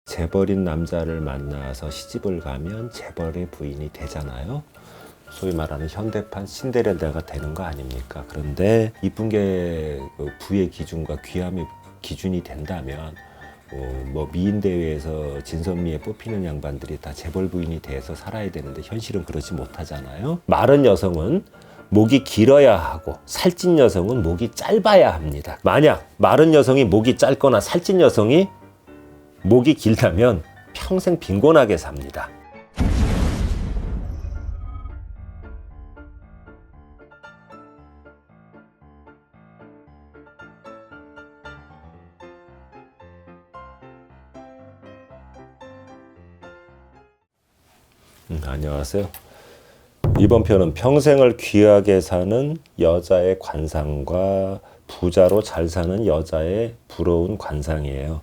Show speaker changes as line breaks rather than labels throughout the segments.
재벌인 남자를 만나서 시집을 가면 재벌의 부인이 되잖아요. 소위 말하는 현대판 신데렐라가 되는 거 아닙니까? 그런데 이쁜 게 부의 기준과 귀함의 기준이 된다면 뭐 미인 대회에서 진선미에 뽑히는 양반들이 다 재벌 부인이 돼서 살아야 되는데 현실은 그렇지 못하잖아요. 마른 여성은 목이 길어야 하고 살찐 여성은 목이 짧아야 합니다. 만약 마른 여성이 목이 짧거나 살찐 여성이 목이 길다면 평생 빈곤하게 삽니다. 안녕하세요. 이번 편은 평생을 귀하게 사는 여자의 관상과 부자로 잘 사는 여자의 부러운 관상이에요.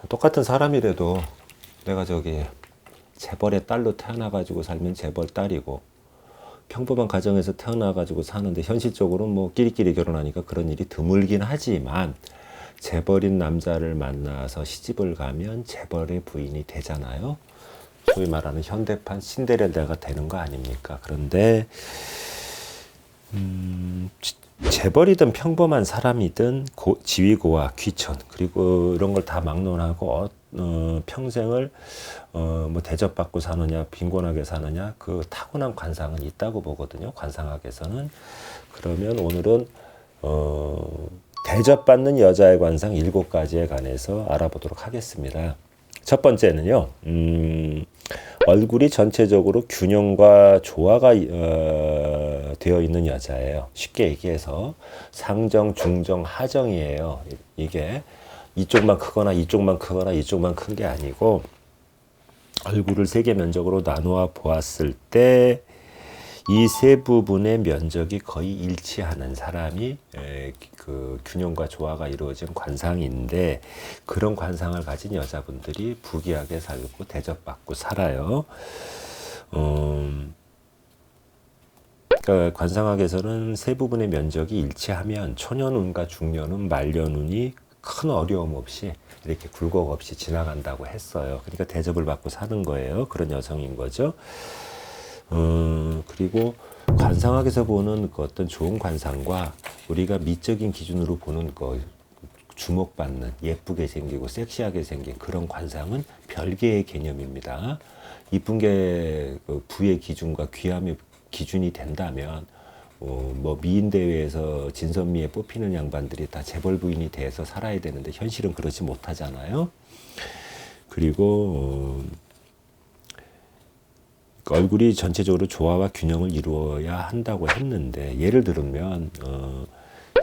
똑같은 사람이라도 내가 재벌의 딸로 태어나가지고 살면 재벌 딸이고, 평범한 가정에서 태어나가지고 사는데 현실적으로 뭐 끼리끼리 결혼하니까 그런 일이 드물긴 하지만, 재벌인 남자를 만나서 시집을 가면 재벌의 부인이 되잖아요. 소위 말하는 현대판 신데렐라가 되는 거 아닙니까? 그런데 재벌이든 평범한 사람이든 지위고와 귀천 그리고 이런 걸 다 막론하고 평생을 뭐 대접받고 사느냐 빈곤하게 사느냐 그 타고난 관상은 있다고 보거든요. 관상학에서는. 그러면 오늘은 대접받는 여자의 관상 7가지에 관해서 알아보도록 하겠습니다. 첫 번째는요, 얼굴이 전체적으로 균형과 조화가 되어 있는 여자예요. 쉽게 얘기해서 상정, 중정, 하정이에요. 이게 이쪽만 크거나 이쪽만 크거나 이쪽만 큰 게 아니고, 얼굴을 3개 면적으로 나누어 보았을 때 이 세 부분의 면적이 거의 일치하는 사람이 그 균형과 조화가 이루어진 관상인데, 그런 관상을 가진 여자분들이 부귀하게 살고 대접받고 살아요. 그러니까 관상학에서는 세 부분의 면적이 일치하면 초년운과 중년운, 말년운이 큰 어려움 없이 이렇게 굴곡 없이 지나간다고 했어요. 그러니까 대접을 받고 사는 거예요. 그런 여성인 거죠. 그리고 관상학에서 보는 그 어떤 좋은 관상과 우리가 미적인 기준으로 보는 거, 주목받는 예쁘게 생기고 섹시하게 생긴 그런 관상은 별개의 개념입니다. 이쁜 게 부의 기준과 귀함의 기준이 된다면 뭐 미인 대회에서 진선미에 뽑히는 양반들이 다 재벌 부인이 돼서 살아야 되는데 현실은 그렇지 못하잖아요. 그리고 얼굴이 전체적으로 조화와 균형을 이루어야 한다고 했는데, 예를 들면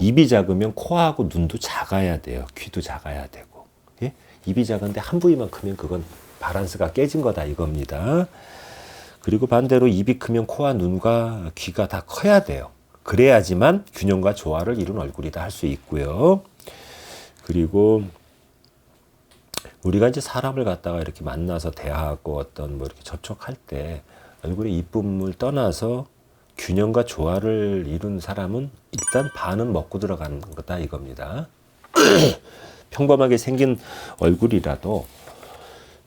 입이 작으면 코하고 눈도 작아야 돼요. 귀도 작아야 되고. 예? 입이 작은데 한 부위만 크면 그건 밸런스가 깨진 거다 이겁니다. 그리고 반대로 입이 크면 코와 눈과 귀가 다 커야 돼요. 그래야지만 균형과 조화를 이룬 얼굴이다 할 수 있고요. 그리고 우리가 이제 사람을 갖다가 이렇게 만나서 대하고 어떤 뭐 이렇게 접촉할 때 얼굴의 이쁨을 떠나서 균형과 조화를 이룬 사람은 일단 반은 먹고 들어가는 거다 이겁니다. 평범하게 생긴 얼굴이라도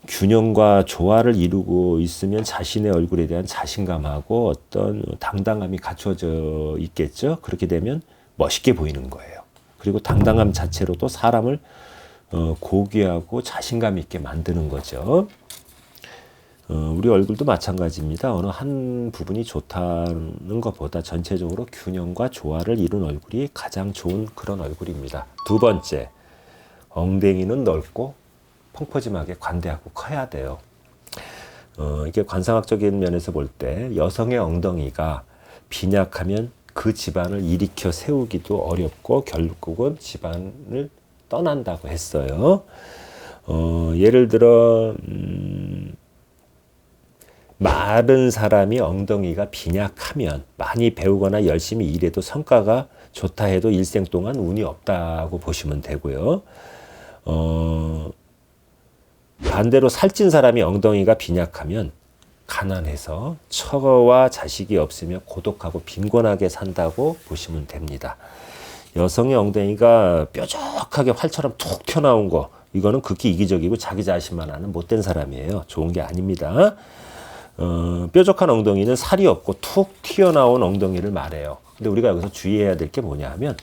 균형과 조화를 이루고 있으면 자신의 얼굴에 대한 자신감하고 어떤 당당함이 갖춰져 있겠죠. 그렇게 되면 멋있게 보이는 거예요. 그리고 당당함 자체로도 사람을 고귀하고 자신감 있게 만드는 거죠. 우리 얼굴도 마찬가지입니다. 어느 한 부분이 좋다는 것보다 전체적으로 균형과 조화를 이룬 얼굴이 가장 좋은 그런 얼굴입니다. 두 번째, 엉덩이는 넓고 펑퍼짐하게 관대하고 커야 돼요. 이게 관상학적인 면에서 볼 때 여성의 엉덩이가 빈약하면 그 집안을 일으켜 세우기도 어렵고 결국은 집안을 떠난다고 했어요. 예를 들어 마른 사람이 엉덩이가 빈약하면 많이 배우거나 열심히 일해도 성과가 좋다 해도 일생 동안 운이 없다고 보시면 되고요. 반대로 살찐 사람이 엉덩이가 빈약하면 가난해서 처와 자식이 없으며 고독하고 빈곤하게 산다고 보시면 됩니다. 여성의 엉덩이가 뾰족하게 활처럼 툭 튀어나온 거, 이거는 극히 이기적이고 자기 자신만 아는 못된 사람이에요. 좋은 게 아닙니다. 뾰족한 엉덩이는 살이 없고 툭 튀어나온 엉덩이를 말해요. 근데 우리가 여기서 주의해야 될 게 뭐냐면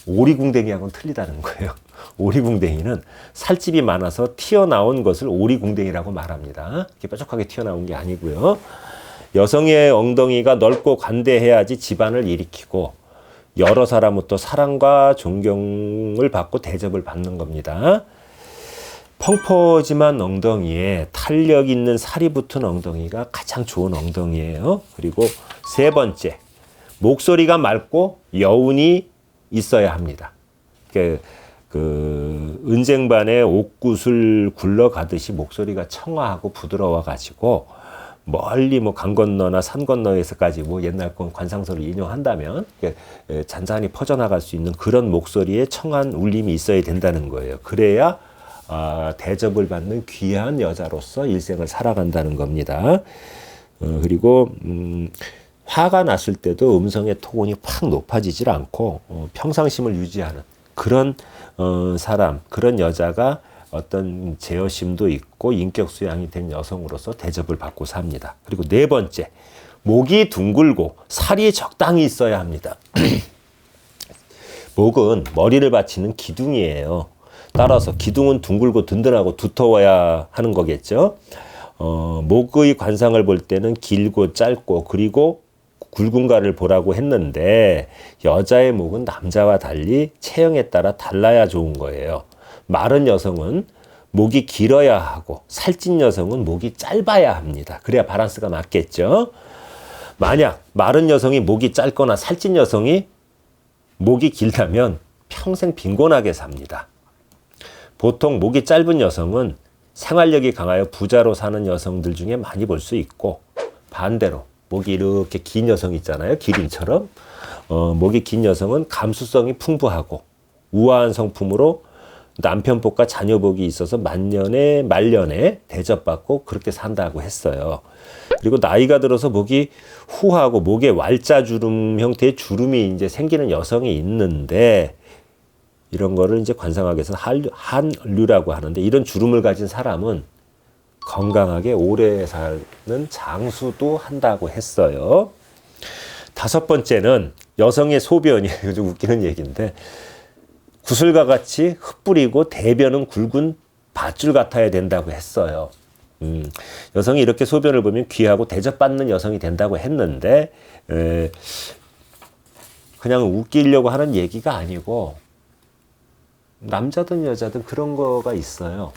오리궁뎅이하고는 틀리다는 거예요. 오리궁뎅이는 살집이 많아서 튀어나온 것을 오리궁뎅이라고 말합니다. 이렇게 뾰족하게 튀어나온 게 아니고요. 여성의 엉덩이가 넓고 관대해야지 집안을 일으키고 여러 사람부터 사랑과 존경을 받고 대접을 받는 겁니다. 펑퍼짐한 엉덩이에 탄력 있는 살이 붙은 엉덩이가 가장 좋은 엉덩이에요. 그리고 세 번째, 목소리가 맑고 여운이 있어야 합니다. 은쟁반에 옥굿을 굴러가듯이 목소리가 청아하고 부드러워가지고 멀리 강 건너나 산 건너에서까지 옛날 관상서를 인용한다면 잔잔히 퍼져나갈 수 있는 그런 목소리에 청한 울림이 있어야 된다는 거예요. 그래야 대접을 받는 귀한 여자로서 일생을 살아간다는 겁니다. 그리고 화가 났을 때도 음성의 톤이 확 높아지질 않고 평상심을 유지하는 그런 사람, 그런 여자가 어떤 제어심도 있고 인격 수양이 된 여성으로서 대접을 받고 삽니다. 그리고 네 번째, 목이 둥글고 살이 적당히 있어야 합니다. 목은 머리를 받치는 기둥이에요. 따라서 기둥은 둥글고 든든하고 두터워야 하는 거겠죠. 목의 관상을 볼 때는 길고 짧고 그리고 굵은가를 보라고 했는데 여자의 목은 남자와 달리 체형에 따라 달라야 좋은 거예요. 마른 여성은 목이 길어야 하고 살찐 여성은 목이 짧아야 합니다. 그래야 밸런스가 맞겠죠. 만약 마른 여성이 목이 짧거나 살찐 여성이 목이 길다면 평생 빈곤하게 삽니다. 보통 목이 짧은 여성은 생활력이 강하여 부자로 사는 여성들 중에 많이 볼 수 있고, 반대로 목이 이렇게 긴 여성 있잖아요. 기린처럼. 목이 긴 여성은 감수성이 풍부하고 우아한 성품으로 남편복과 자녀복이 있어서 말년에 대접받고 그렇게 산다고 했어요. 그리고 나이가 들어서 목이 후하고 목에 왈자주름 형태의 주름이 이제 생기는 여성이 있는데, 이런 거를 이제 관상학에서는 한류라고 하는데, 이런 주름을 가진 사람은 건강하게 오래 사는 장수도 한다고 했어요. 다섯 번째는 여성의 소변이 좀 웃기는 얘기인데, 구슬과 같이 흩뿌리고 대변은 굵은 밧줄 같아야 된다고 했어요. 여성이 이렇게 소변을 보면 귀하고 대접받는 여성이 된다고 했는데, 그냥 웃기려고 하는 얘기가 아니고 남자든 여자든 그런 거가 있어요.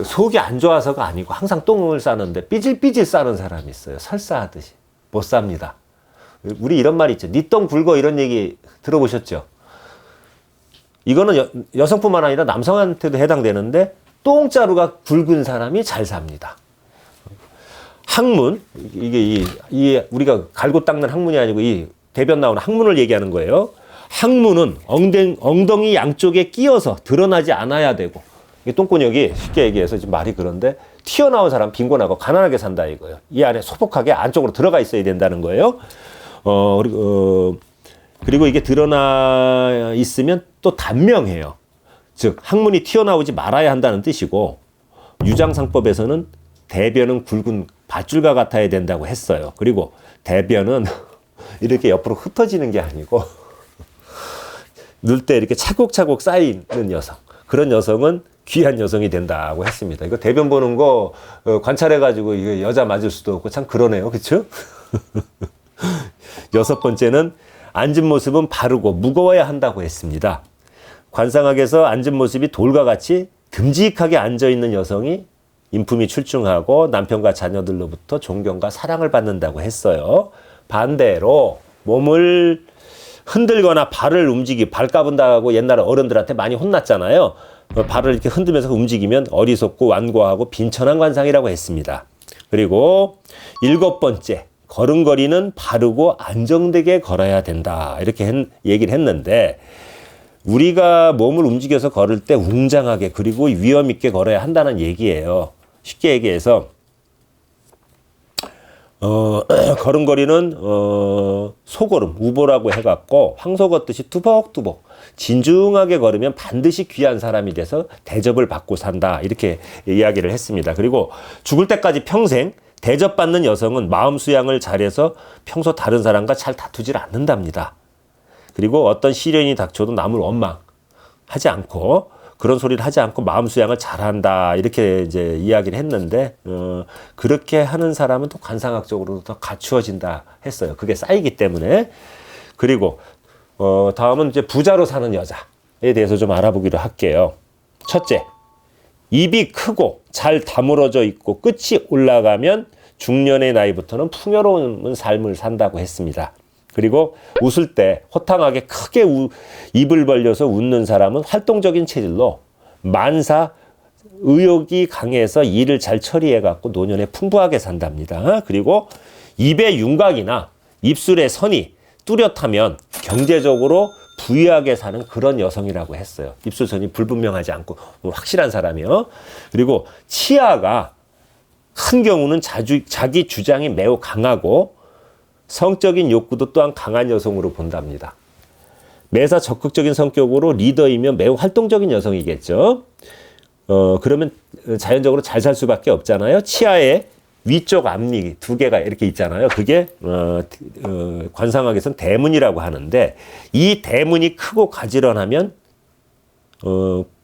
속이 안 좋아서가 아니고 항상 똥을 싸는데 삐질삐질 싸는 사람이 있어요. 설사하듯이. 못 삽니다. 우리 이런 말 있죠. 니 똥 굵어, 이런 얘기 들어보셨죠? 이거는 여성뿐만 아니라 남성한테도 해당되는데, 똥자루가 굵은 사람이 잘 삽니다. 항문, 이게 우리가 갈고 닦는 항문이 아니고 이 대변 나오는 항문을 얘기하는 거예요. 항문은 엉덩이 양쪽에 끼어서 드러나지 않아야 되고, 이 똥권역이 쉽게 얘기해서 지금 말이 그런데 튀어나온 사람 빈곤하고 가난하게 산다 이거예요. 이 안에 소복하게 안쪽으로 들어가 있어야 된다는 거예요. 그리고 이게 드러나 있으면 또 단명해요. 즉 항문이 튀어나오지 말아야 한다는 뜻이고, 유장상법에서는 대변은 굵은 밧줄과 같아야 된다고 했어요. 그리고 대변은 이렇게 옆으로 흩어지는 게 아니고 넣을 때 이렇게 차곡차곡 쌓이는 여성, 그런 여성은 귀한 여성이 된다고 했습니다. 이거 대변 보는 거 관찰해가지고 이거 여자 맞을 수도 없고 참 그러네요. 그렇죠? 여섯 번째는 앉은 모습은 바르고 무거워야 한다고 했습니다. 관상학에서 앉은 모습이 돌과 같이 듬직하게 앉아있는 여성이 인품이 출중하고 남편과 자녀들로부터 존경과 사랑을 받는다고 했어요. 반대로 몸을 흔들거나 발을 발 까분다고 옛날에 어른들한테 많이 혼났잖아요. 발을 이렇게 흔들면서 움직이면 어리석고 완고하고 빈천한 관상이라고 했습니다. 그리고 일곱 번째, 걸음걸이는 바르고 안정되게 걸어야 된다. 이렇게 얘기를 했는데, 우리가 몸을 움직여서 걸을 때 웅장하게 그리고 위험 있게 걸어야 한다는 얘기예요. 쉽게 얘기해서 걸음걸이는 소걸음, 우보라고 해갖고 황소 걷듯이 투벅투벅 진중하게 걸으면 반드시 귀한 사람이 돼서 대접을 받고 산다, 이렇게 이야기를 했습니다. 그리고 죽을 때까지 평생 대접받는 여성은 마음 수양을 잘해서 평소 다른 사람과 잘 다투질 않는답니다. 그리고 어떤 시련이 닥쳐도 남을 원망하지 않고, 그런 소리를 하지 않고 마음 수양을 잘한다, 이렇게 이제 이야기를 했는데, 그렇게 하는 사람은 또 관상학적으로도 더 갖추어진다 했어요. 그게 쌓이기 때문에. 그리고 다음은 이제 부자로 사는 여자에 대해서 좀 알아보기로 할게요. 첫째, 입이 크고 잘 다물어져 있고 끝이 올라가면 중년의 나이부터는 풍요로운 삶을 산다고 했습니다. 그리고 웃을 때 호탕하게 크게 입을 벌려서 웃는 사람은 활동적인 체질로 만사 의욕이 강해서 일을 잘 처리해 갖고 노년에 풍부하게 산답니다. 그리고 입의 윤곽이나 입술의 선이 뚜렷하면 경제적으로 부유하게 사는 그런 여성이라고 했어요. 입술선이 불분명하지 않고 확실한 사람이요. 그리고 치아가 큰 경우는 자기 주장이 매우 강하고 성적인 욕구도 또한 강한 여성으로 본답니다. 매사 적극적인 성격으로 리더이며 매우 활동적인 여성이겠죠. 그러면 자연적으로 잘 살 수밖에 없잖아요. 치아에 위쪽 앞니 두 개가 이렇게 있잖아요. 그게 관상학에서는 대문이라고 하는데, 이 대문이 크고 가지런하면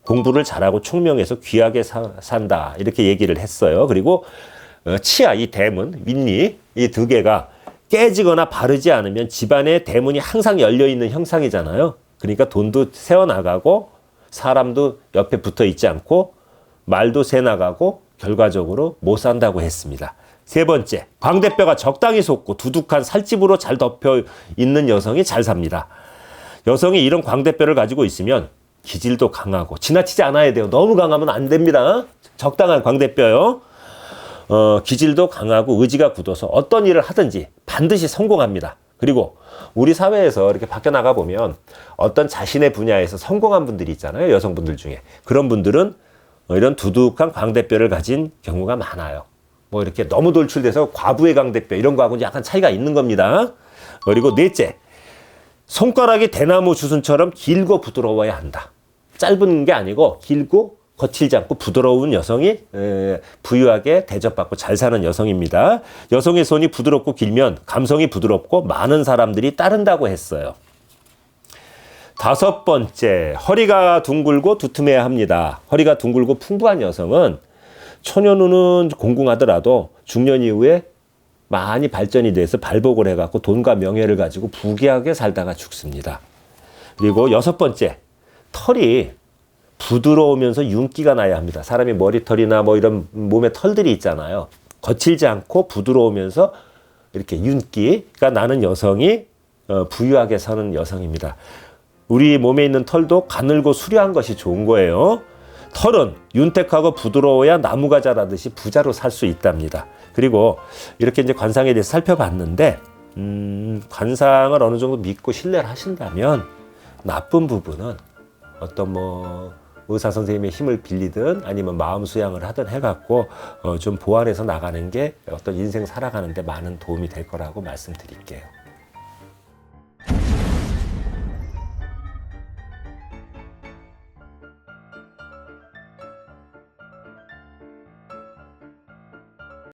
공부를 잘하고 총명해서 귀하게 산다, 이렇게 얘기를 했어요. 그리고 치아, 이 대문, 윗니 이 두 개가 깨지거나 바르지 않으면 집안의 대문이 항상 열려있는 형상이잖아요. 그러니까 돈도 새어나가고 사람도 옆에 붙어 있지 않고 말도 새나가고 결과적으로 못 산다고 했습니다. 세 번째, 광대뼈가 적당히 솟고 두둑한 살집으로 잘 덮여 있는 여성이 잘 삽니다. 여성이 이런 광대뼈를 가지고 있으면 기질도 강하고, 지나치지 않아야 돼요. 너무 강하면 안 됩니다. 적당한 광대뼈요. 기질도 강하고 의지가 굳어서 어떤 일을 하든지 반드시 성공합니다. 그리고 우리 사회에서 이렇게 밖에 나가 보면 어떤 자신의 분야에서 성공한 분들이 있잖아요. 여성분들 중에. 그런 분들은 이런 두둑한 광대뼈를 가진 경우가 많아요. 뭐 이렇게 너무 돌출돼서 과부의 광대뼈 이런 거하고는 약간 차이가 있는 겁니다. 그리고 넷째, 손가락이 대나무 주순처럼 길고 부드러워야 한다. 짧은 게 아니고 길고 거칠지 않고 부드러운 여성이 부유하게 대접받고 잘 사는 여성입니다. 여성의 손이 부드럽고 길면 감성이 부드럽고 많은 사람들이 따른다고 했어요. 다섯 번째, 허리가 둥글고 두툼해야 합니다. 허리가 둥글고 풍부한 여성은 초년 후는 공공하더라도 중년 이후에 많이 발전이 돼서 발복을 해갖고 돈과 명예를 가지고 부귀하게 살다가 죽습니다. 그리고 여섯 번째, 털이 부드러우면서 윤기가 나야 합니다. 사람이 머리털이나 뭐 이런 몸에 털들이 있잖아요. 거칠지 않고 부드러우면서 이렇게 윤기가 나는 여성이 부유하게 사는 여성입니다. 우리 몸에 있는 털도 가늘고 수려한 것이 좋은 거예요. 털은 윤택하고 부드러워야 나무가 자라듯이 부자로 살 수 있답니다. 그리고 이렇게 이제 관상에 대해서 살펴봤는데, 관상을 어느 정도 믿고 신뢰를 하신다면 나쁜 부분은 어떤 뭐 의사 선생님의 힘을 빌리든 아니면 마음 수양을 하든 해갖고 좀 보완해서 나가는 게 어떤 인생 살아가는 데 많은 도움이 될 거라고 말씀드릴게요.